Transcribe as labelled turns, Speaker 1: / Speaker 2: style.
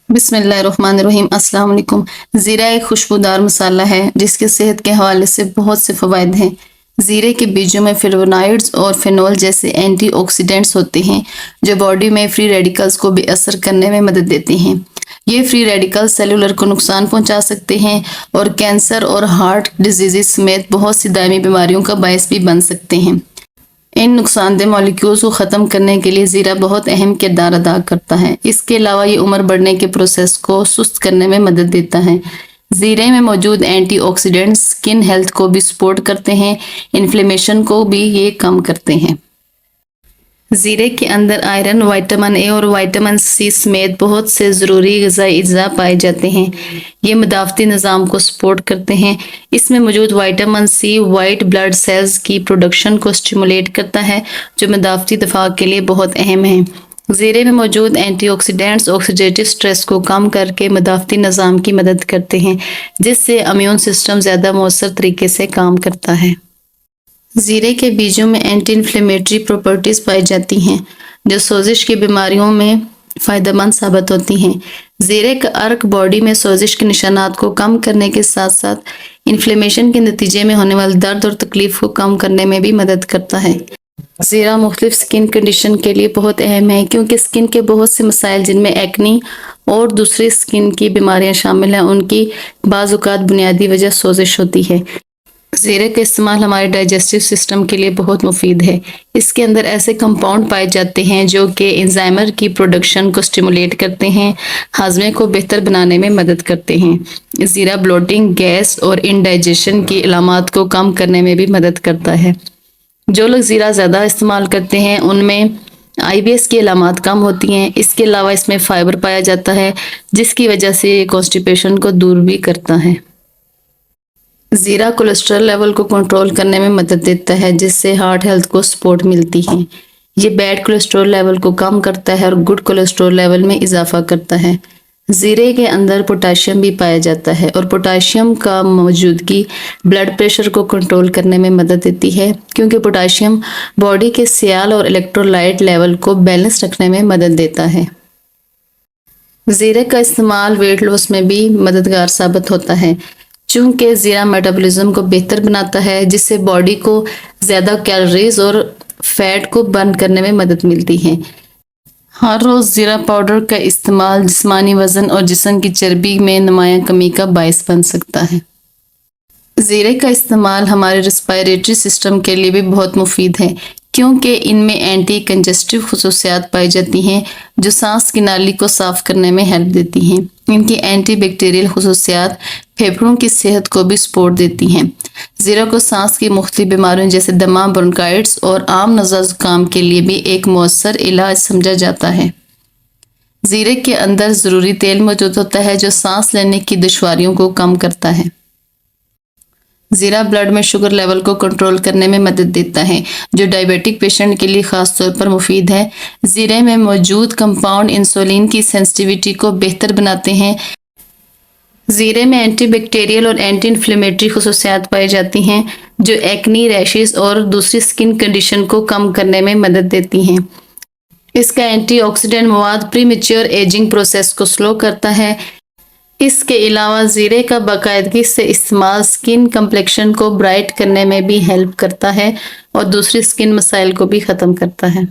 Speaker 1: बिस्मिल्लाहिर्रहमानिर्रहीम। अस्सलाम वालेकुम। ज़ीरा एक खुशबूदार मसाला है जिसके सेहत के हवाले से बहुत से फ़वाइद हैं। ज़ीरे के बीजों में फ्लेवोनॉइड्स और फेनोल जैसे एंटीऑक्सीडेंट्स होते हैं जो बॉडी में फ्री रेडिकल्स को बेअसर करने में मदद देते हैं। ये फ्री रेडिकल्स सेलुलर को नुकसान पहुंचा सकते हैं और कैंसर और हार्ट डिजीज़ समेत बहुत सी दायमी बीमारियों का बायस भी बन सकते हैं। इन नुकसानदेह मॉलिक्यूल्स को ख़त्म करने के लिए ज़ीरा बहुत अहम किरदार अदा करता है। इसके अलावा ये उम्र बढ़ने के प्रोसेस को सुस्त करने में मदद देता है। ज़ीरे में मौजूद एंटीऑक्सीडेंट्स स्किन हेल्थ को भी सपोर्ट करते हैं, इन्फ्लेमेशन को भी ये कम करते हैं। ज़ीरे के अंदर आयरन, विटामिन ए और विटामिन सी समेत बहुत से ज़रूरी ग़िज़ाई अज्जा पाए जाते हैं। ये मदाफ़ती निज़ाम को सपोर्ट करते हैं। इसमें मौजूद vitamin C white blood cells की प्रोडक्शन को स्टिमुलेट करता है जो मदाफ़ती दफ़ा के लिए बहुत अहम है। ज़ीरे में मौजूद एंटीऑक्सीडेंट्स ऑक्सीडेटिव स्ट्रेस को कम करके मदाफ़ती निज़ाम की मदद करते हैं जिससे इम्यून सिस्टम ज़्यादा मौसर तरीके से काम करता है। ज़ीरे के बीजों में एंटी इन्फ्लेमेटरी प्रॉपर्टीज़ पाई जाती हैं जो सोजिश की बीमारियों में फ़ायदेमंद साबित होती हैं। ज़ीरे का अर्क बॉडी में सोजिश के निशानात को कम करने के साथ साथ इन्फ्लेमेशन के नतीजे में होने वाले दर्द और तकलीफ को कम करने में भी मदद करता है। ज़ीरा मुख्तलिफ स्किन कंडीशन के लिए बहुत अहम है क्योंकि स्किन के बहुत से मसाइल जिनमें एक्नी और दूसरी स्किन की बीमारियां शामिल हैं उनकी बाज़ औक़ात बुनियादी वजह सोजिश होती है। ज़ीरे का इस्तेमाल हमारे डाइजेस्टिव सिस्टम के लिए बहुत मुफीद है। इसके अंदर ऐसे कंपाउंड पाए जाते हैं जो कि एंजाइमर की प्रोडक्शन को स्टिमुलेट करते हैं, हाजमे को बेहतर बनाने में मदद करते हैं। ज़ीरा ब्लोटिंग, गैस और इंडाइजेशन की अलामात को कम करने में भी मदद करता है। जो लोग ज़ीरा ज़्यादा इस्तेमाल करते हैं उनमें IBS की अलामात कम होती हैं। इसके अलावा इसमें फ़ाइबर पाया जाता है जिसकी वजह से कॉन्स्टिपेशन को दूर भी करता है। ज़ीरा कोलेस्ट्रॉल लेवल को कंट्रोल करने में मदद देता है जिससे हार्ट हेल्थ को सपोर्ट मिलती है। ये बैड कोलेस्ट्रॉल लेवल को कम करता है और गुड कोलेस्ट्रॉल लेवल में इजाफा करता है। ज़ीरे के अंदर पोटाशियम भी पाया जाता है और पोटाशियम का मौजूदगी ब्लड प्रेशर को कंट्रोल करने में मदद देती है क्योंकि पोटाशियम बॉडी के सियाल और इलेक्ट्रोलाइट लेवल को बैलेंस रखने में मदद देता है। ज़ीरे का इस्तेमाल वेट लॉस में भी मददगार साबित होता है चूँकि ज़ीरा मेटाबॉलिज्म को बेहतर बनाता है जिससे बॉडी को ज़्यादा कैलोरीज और फैट को बर्न करने में मदद मिलती है। हर रोज़ ज़ीरा पाउडर का इस्तेमाल जिस्मानी वज़न और जिस्म की चर्बी में नुमायाँ कमी का बायस बन सकता है। ज़ीरे का इस्तेमाल हमारे रेस्पिरेटरी सिस्टम के लिए भी बहुत मुफीद है क्योंकि इनमें एंटी कंजेस्टिव खुसूसियात पाई जाती हैं जो सांस की नाली को साफ़ करने में हेल्प देती हैं। इनकी एंटी बैक्टीरियल खुसूसियात फेफड़ों की सेहत को भी सपोर्ट देती हैं। ज़ीरा को सांस की मुख्तलिफ बीमारियों जैसे दमा, ब्रोंकाइटिस और आम नज़ला ज़ुकाम के लिए भी एक मौसर इलाज समझा जाता है। ज़ीरे के अंदर ज़रूरी तेल मौजूद होता है जो सांस लेने की दुश्वारियों को कम करता है। ज़ीरा ब्लड में शुगर लेवल को कंट्रोल करने में मदद देता है जो डायबिटिक पेशेंट के लिए ख़ास तौर पर मुफीद है। ज़ीरे में मौजूद कंपाउंड इंसुलिन की सेंसिटिविटी को बेहतर बनाते हैं। ज़ीरे में एंटी बैक्टीरियल और एंटी इन्फ्लेमेटरी खुसूसियात पाई जाती हैं जो एक्नी, रैशेस और दूसरी स्किन कंडीशन को कम करने में मदद देती हैं। इसका एंटीऑक्सीडेंट मवाद प्रीमेच्योर एजिंग प्रोसेस को स्लो करता है। इसके अलावा ज़ीरे का बाकायदगी से इस्तेमाल स्किन कम्प्लेक्शन को ब्राइट करने में भी हेल्प करता है और दूसरी स्किन मसाइल को भी ख़त्म करता है।